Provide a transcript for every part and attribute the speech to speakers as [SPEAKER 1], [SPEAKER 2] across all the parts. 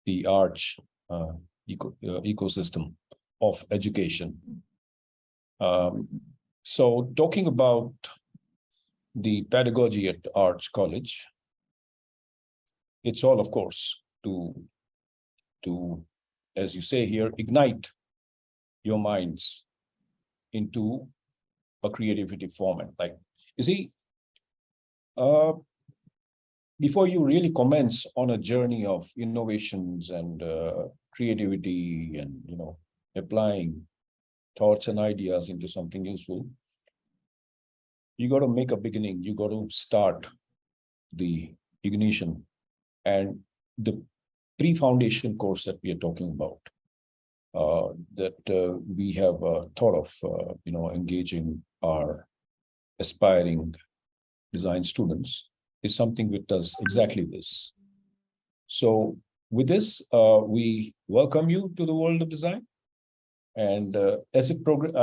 [SPEAKER 1] the arch ecosystem of education. So talking about the pedagogy at Arch College, it's all, of course, to, as you say here, ignite your minds into a creativity format. Like, you see, before you really commence on a journey of innovations and creativity and, applying thoughts and ideas into something useful, you got to make a beginning. You got to start the ignition. And the pre-foundation course that we are talking about, that we have thought of, engaging our aspiring design students, is something which does exactly this. So with this, we welcome you to the world of design. And as it progress,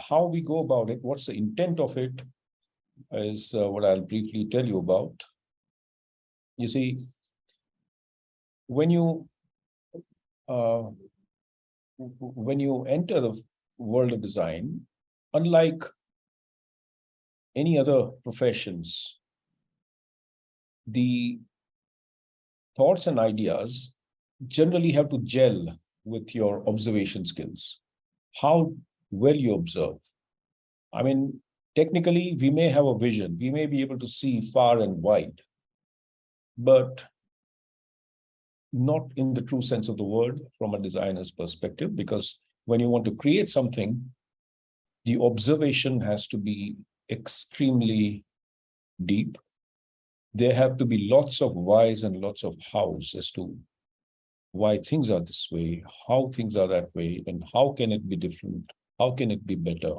[SPEAKER 1] how we go about it, what's the intent of it, is what I'll briefly tell you about. You see, when you enter the world of design, unlike any other professions, the thoughts and ideas generally have to gel with your observation skills. How well you observe. Technically, we may have a vision, we may be able to see far and wide, but not in the true sense of the word from a designer's perspective, because when you want to create something, the observation has to be extremely deep. There have to be lots of whys and lots of hows as to why things are this way, how things are that way, and how can it be different? How can it be better?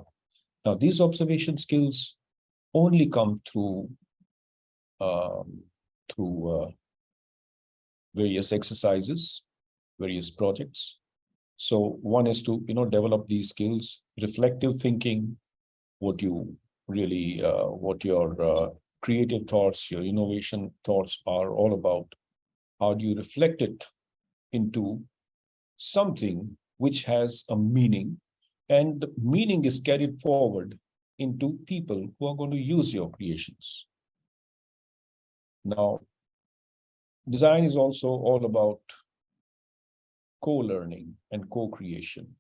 [SPEAKER 1] Now, these observation skills only come through various exercises, various projects. So one is to, develop these skills, reflective thinking, what your creative thoughts, your innovation thoughts are all about. How do you reflect it into something which has a meaning, and the meaning is carried forward into people who are going to use your creations. Now, design is also all about co-learning and co-creation.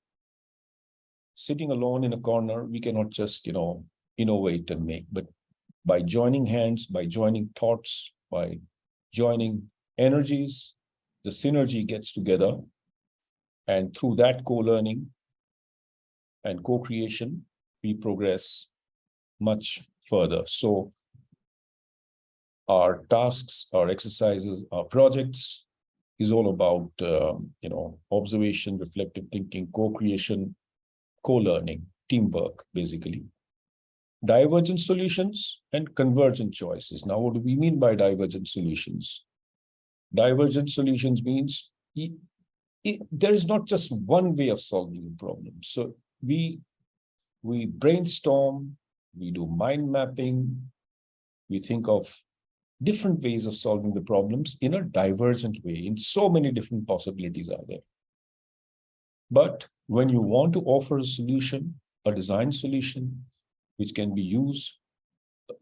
[SPEAKER 1] Sitting alone in a corner, we cannot just, innovate and make, but by joining hands, by joining thoughts, by joining energies, the synergy gets together. And through that co-learning and co-creation, we progress much further. So our tasks, our exercises, our projects is all about, observation, reflective thinking, co-creation, co-learning, teamwork, basically. Divergent solutions and convergent choices. Now, what do we mean by divergent solutions? Divergent solutions means there is not just one way of solving the problem. So we brainstorm, we do mind mapping, we think of different ways of solving the problems in a divergent way. In so many different possibilities are there. But when you want to offer a solution, a design solution, which can be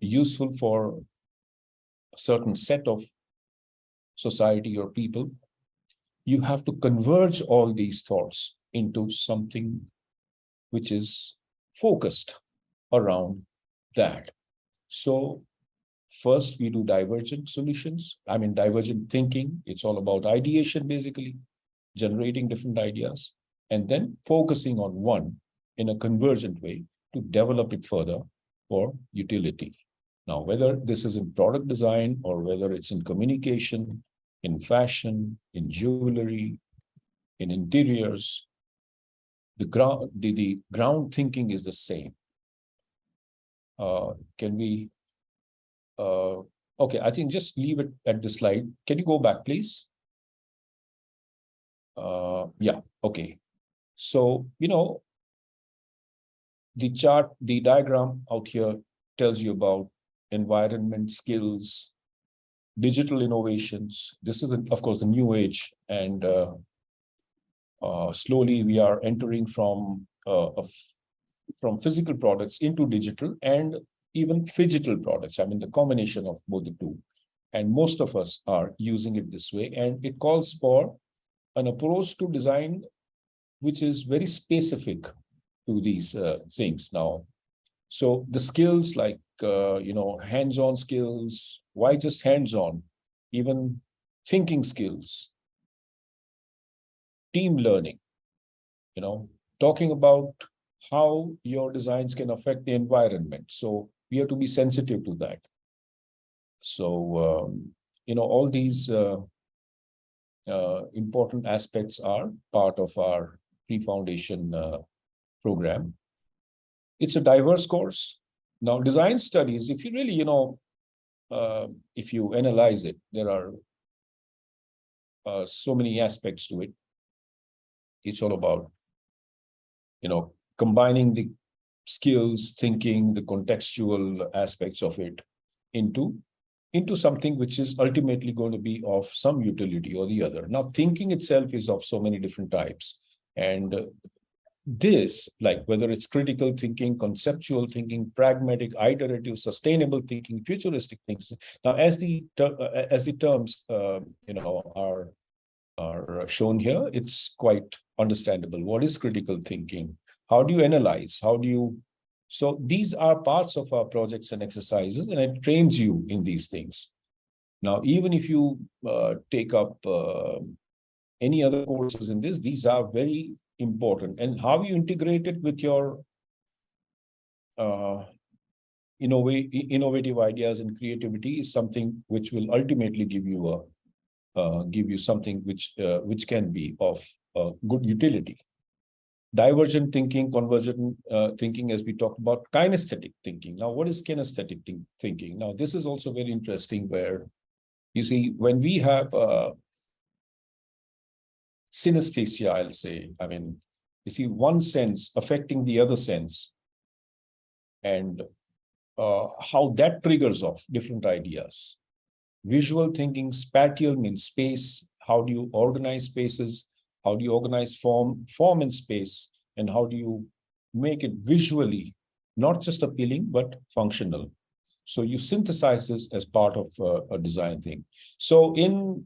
[SPEAKER 1] useful for a certain set of society or people, you have to converge all these thoughts into something which is focused around that. So first we do divergent solutions. Divergent thinking. It's all about ideation, basically, generating different ideas, and then focusing on one in a convergent way to develop it further for utility. Now, whether this is in product design or whether it's in communication, in fashion, in jewelry, in interiors, the ground thinking is the same. Okay, I think just leave it at this slide. Can you go back, please? Yeah, okay. So, the chart, the diagram out here tells you about environment, skills, digital innovations. This is, of course, the new age, and slowly we are entering from physical products into digital and even phygital products. I mean, the combination of both the two. And most of us are using it this way. And it calls for an approach to design which is very specific to these things now. So the skills like, hands-on skills, why just hands-on? Even thinking skills, team learning, talking about how your designs can affect the environment. So we have to be sensitive to that. So, all these important aspects are part of our pre-foundation program. It's a diverse course. Now, design studies, if you really, if you analyze it, there are so many aspects to it. It's all about, combining the skills, thinking, the contextual aspects of it into something which is ultimately going to be of some utility or the other. Now, thinking itself is of so many different types. And this, like whether it's critical thinking, conceptual thinking, pragmatic, iterative, sustainable thinking, futuristic thinking. Now, as the terms, are shown here, it's quite understandable. What is critical thinking? How do you analyze? So these are parts of our projects and exercises, and it trains you in these things. Now, even if you take up any other courses in this, these are very important. And how you integrate it with your innovative ideas and creativity is something which will ultimately give you something which can be of good utility. Divergent thinking, convergent thinking, as we talked about, kinesthetic thinking. Now, what is kinesthetic thinking? Now, this is also very interesting, where you see, when we have synesthesia, I'll say, I mean, you see one sense affecting the other sense, and how that triggers off different ideas. Visual thinking, spatial means space. How do you organize spaces? How do you organize form in space? And how do you make it visually, not just appealing, but functional? So you synthesize this as part of a design thing. So in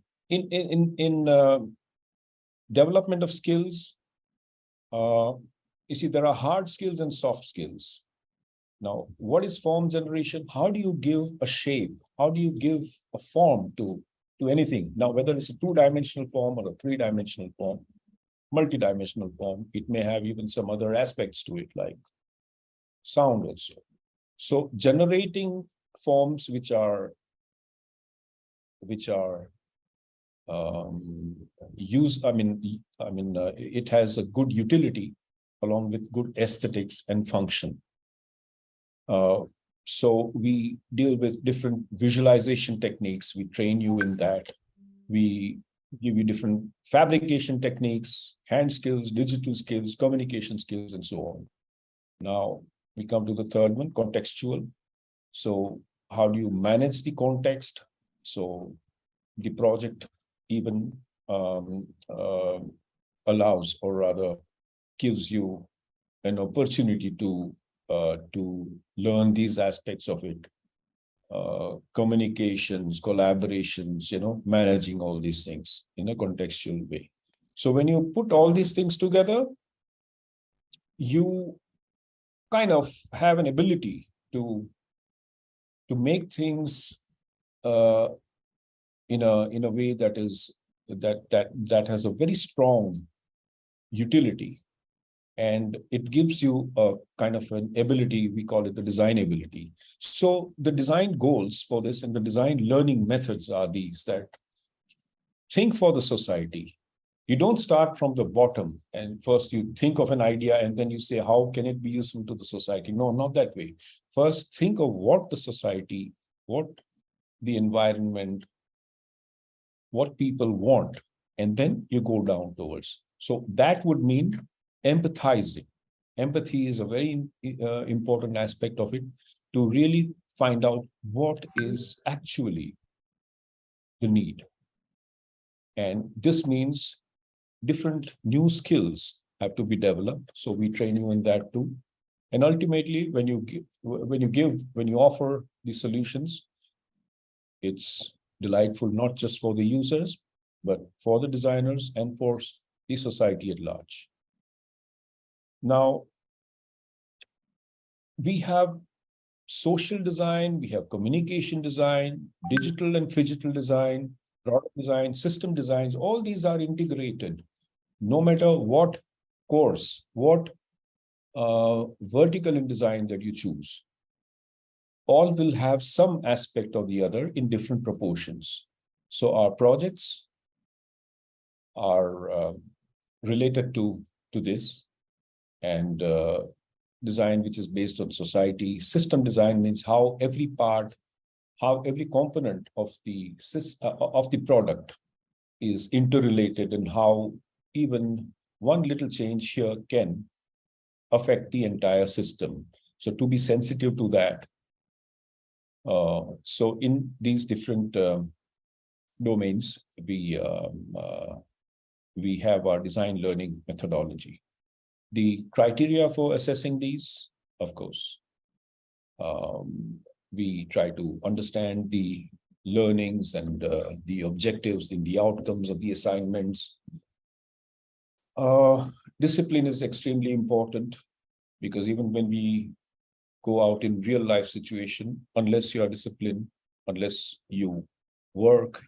[SPEAKER 1] development of skills, you see, there are hard skills and soft skills. Now, what is form generation? How do you give a shape? How do you give a form to anything? Now, whether it's a two-dimensional form or a three-dimensional form, multi-dimensional form, it may have even some other aspects to it, like sound also. So generating forms which are it has a good utility along with good aesthetics and function. So we deal with different visualization techniques. We train you in that. We give you different fabrication techniques, hand skills, digital skills, communication skills, and so on. Now we come to the third one, contextual. So how do you manage the context? So the project even allows, or rather gives you an opportunity to learn these aspects of it. Communications, collaborations, managing all these things in a contextual way. So when you put all these things together, you kind of have an ability to make things in a way that has a very strong utility. And it gives you a kind of an ability, we call it the design ability. So the design goals for this and the design learning methods are these: that think for the society. You don't start from the bottom and first you think of an idea and then you say, how can it be useful to the society? No, not that way. First, think of what the society, what the environment, what people want, and then you go down towards. So that would mean empathizing. Empathy is a very important aspect of it, to really find out what is actually the need. And this means different new skills have to be developed. So we train you in that too. And ultimately, when you offer the solutions, it's delightful not just for the users, but for the designers and for the society at large. Now, we have social design, we have communication design, digital and phygital design, product design, system designs. All these are integrated. No matter what course, what vertical in design that you choose, all will have some aspect of the other in different proportions. So our projects are related to this, and design which is based on society. System design means how every part, how every component of the product is interrelated, and how even one little change here can affect the entire system. So to be sensitive to that. So in these different domains, we have our design learning methodology. The criteria for assessing these, of course, we try to understand the learnings and the objectives and the outcomes of the assignments. Discipline is extremely important, because even when we go out in real life situation, unless you are disciplined, unless you work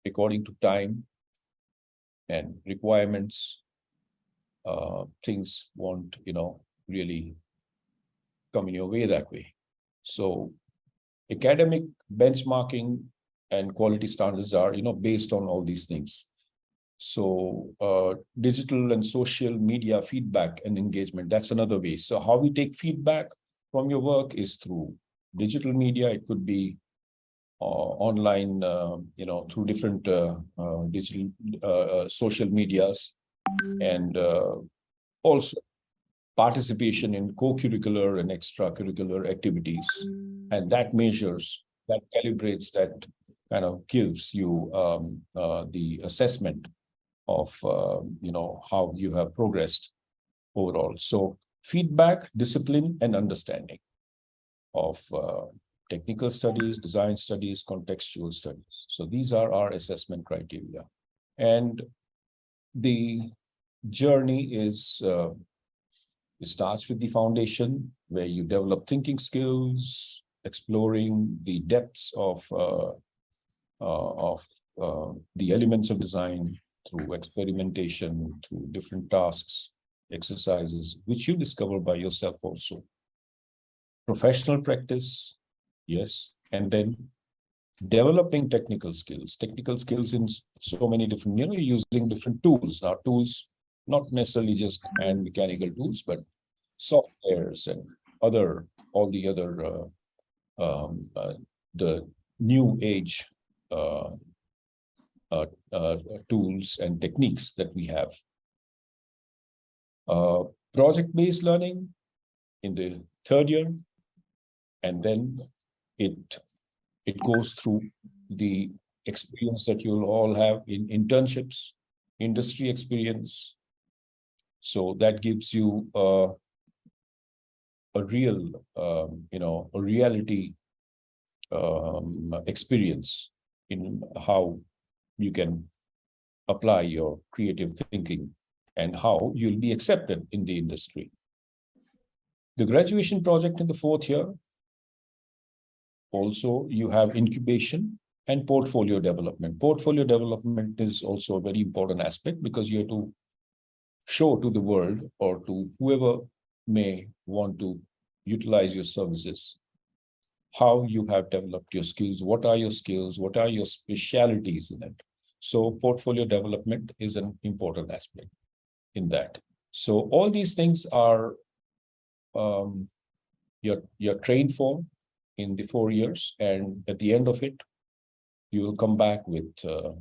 [SPEAKER 1] according to time and requirements, things won't, really come in your way that way. So academic benchmarking and quality standards are, based on all these things. So digital and social media feedback and engagement, that's another way. So how we take feedback from your work is through digital media. It could be online, through different digital social medias, and also participation in co-curricular and extracurricular activities. And that measures, that calibrates, that kind of gives you the assessment of how you have progressed overall. So feedback, discipline, and understanding of technical studies, design studies, contextual studies. So these are our assessment criteria. And the journey is it starts with the foundation, where you develop thinking skills, exploring the depths of the elements of design through experimentation, through different tasks, exercises, which you discover by yourself also. Professional practice, yes, and then developing technical skills in so many different, using different tools. Now, tools, not necessarily just hand mechanical tools, but softwares and all the other the new age tools and techniques that we have. Project-based learning in the third year, and then it goes through the experience that you'll all have in internships, industry experience. So that gives you a real, a reality experience in how you can apply your creative thinking and how you'll be accepted in the industry. The graduation project in the fourth year, also you have incubation and portfolio development. Portfolio development is also a very important aspect, because you have to show to the world, or to whoever may want to utilize your services, how you have developed your skills, what are your skills, what are your specialities in it. So portfolio development is an important aspect in that. So all these things are you're trained for in the 4 years, and at the end of it, you will come back with a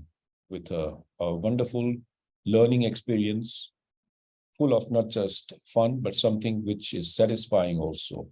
[SPEAKER 1] wonderful learning experience, full of not just fun, but something which is satisfying also,